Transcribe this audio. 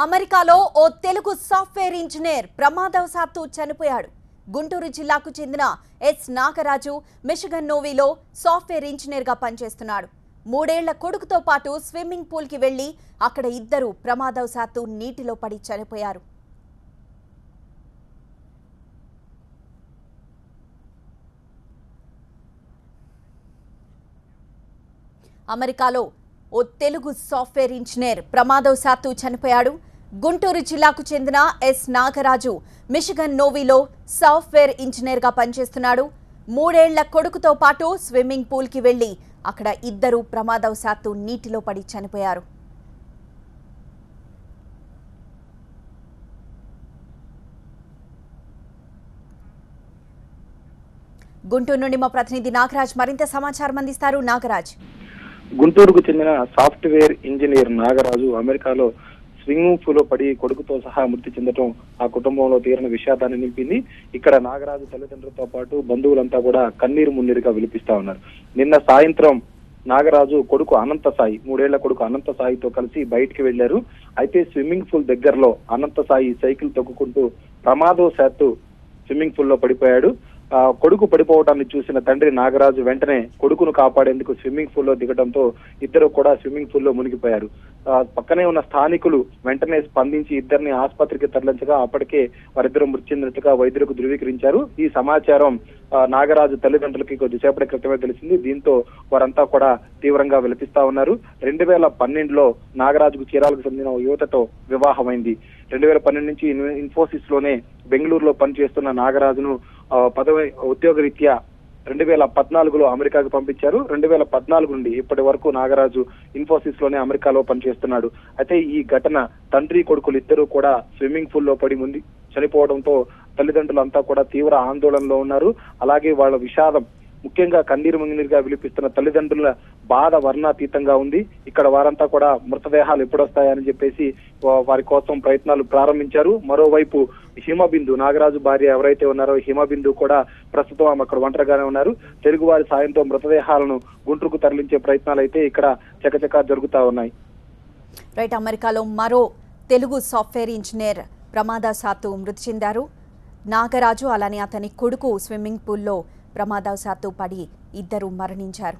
అమెరికాలో ఓ Telugu software engineer ప్రమాదవశాత్తు చనిపోయాడు. గుంటూరు జిల్లాకు చెందిన ఎస్ నాగరాజు మిషిగన్ నోవీలో సాఫ్ట్వేర్ ఇంజనీర్గా పనిచేస్తున్నాడు. 3 ఏళ్ల కొడుకుతో పాటు స్విమ్మింగ్ పూల్కి వెళ్లి అక్కడ ఇద్దరు ప్రమాదవశాత్తు నీటిలో పడి చనిపోయారు. అమెరికాలో ఓ తెలుగు సాఫ్ట్వేర్ ఇంజనీర్ ప్రమాదవశాత్తు చనిపోయాడు. గుంటూరు జిల్లాకు చెందిన ఎస్ నాగరాజు మిషిగన్ నోవీలో సాఫ్ట్వేర్ ఇంజనీర్గా పనిచేస్తున్నాడు. 3 ఏళ్ల కొడుకుతో పాటు స్విమ్మింగ్ పూల్కి వెళ్లి అక్కడ ఇద్దరు ప్రమాదవశాత్తు నీటిలో పడి చనిపోయారు. గుంటూరు నుండి మా ప్రతినిధి నాగరాజ్ మరింత సమాచారం అందిస్తారు. నాగరాజ్, గుంటూరుకు చెందిన సాఫ్ట్వేర్ ఇంజనీర్ నాగరాజు అమెరికాలో స్విమ్మింగ్ పూల్ లో పడి కొడుకుతో సహా మృతి చెందడం ఆ కుటుంబంలో తీరని విషాదాన్ని నింపింది. ఇక్కడ నాగరాజు తల్లిదండ్రులతో పాటు బంధువులంతా కూడా కన్నీరు మున్నీరుగా విలిపిస్తా ఉన్నారు. నిన్న సాయంత్రం నాగరాజు కొడుకు అనంత సాయి 3 ఏళ్ల కొడుకు అనంత సాయితో కలిసి బయటికి వెళ్లారు. అయితే స్విమ్మింగ్ పూల్ దగ్గరలో అనంత సాయి సైకిల్ తొక్కుకుంటూ ప్రమాదవశాత్తు స్విమ్మింగ్ పూల్ లో పడిపోయాడు. కొడుకు పడిపోవడాన్ని చూసిన తండ్రి నాగరాజు వెంటనే కొడుకును కాపాడేందుకు స్విమ్మింగ్ పూల్ లో దిగడంతో ఇద్దరు కూడా స్విమ్మింగ్ పూల్ లో మునిగిపోయారు. పక్కనే ఉన్న స్థానికులు వెంటనే స్పందించి ఇద్దరిని ఆసుపత్రికి తరలించగా అప్పటికే వారిద్దరూ మృతి చెందినట్టుగా వైద్యులకు ధృవీకరించారు. ఈ సమాచారం నాగరాజు తల్లిదండ్రులకి కొద్దిసేపటి క్రితమే తెలిసింది. దీంతో వారంతా కూడా తీవ్రంగా విలపిస్తా ఉన్నారు. 2012లో నాగరాజుకు చీరాలకు చెందిన యువతతో వివాహమైంది. 2012 నుంచి ఇన్ఫోసిస్ లోనే బెంగళూరులో పనిచేస్తున్న నాగరాజును పదవి ఉద్యోగరీత్యా 2014లో అమెరికాకు పంపించారు. 2014 నుండి ఇప్పటి వరకు నాగరాజు ఇన్ఫోసిస్ లోనే అమెరికాలో పనిచేస్తున్నాడు. అయితే ఈ ఘటన తండ్రి కొడుకులు ఇద్దరు కూడా స్విమ్మింగ్ పూల్ లో పడి ముందు చనిపోవడంతో తల్లిదండ్రులంతా కూడా తీవ్ర ఆందోళనలో ఉన్నారు. అలాగే వాళ్ళ విషాదం, ముఖ్యంగా కన్నీరు ముంగినీరుగా విలిపిస్తున్న తల్లిదండ్రుల బాధ వర్ణాతీతంగా ఉంది. ఇక్కడ వారంతా కూడా మృతదేహాలు ఎప్పుడొస్తాయని చెప్పేసి వారి కోసం ప్రయత్నాలు ప్రారంభించారు. మరోవైపు హిమబిందు, నాగరాజు భార్య ఎవరైతే ఉన్నారో హిమబిందు కూడా ప్రస్తుతం ఆమె అక్కడ ఒంటరిగానే ఉన్నారు. తెలుగు వారి సాయంతో మృతదేహాలను గుంటూరుకు తరలించే ప్రయత్నాలు అయితే ఇక్కడ చకచకా జరుగుతా ఉన్నాయి. రైట్, అమెరికాలో మరో తెలుగు సాఫ్ట్వేర్ ఇంజనీర్ ప్రమాదవశాత్తు మృతి చెందారు. నాగరాజు అలానే అతని కొడుకు స్విమ్మింగ్ పూల్లో ప్రమాదవశాత్తు పడి ఇద్దరు మరణించారు.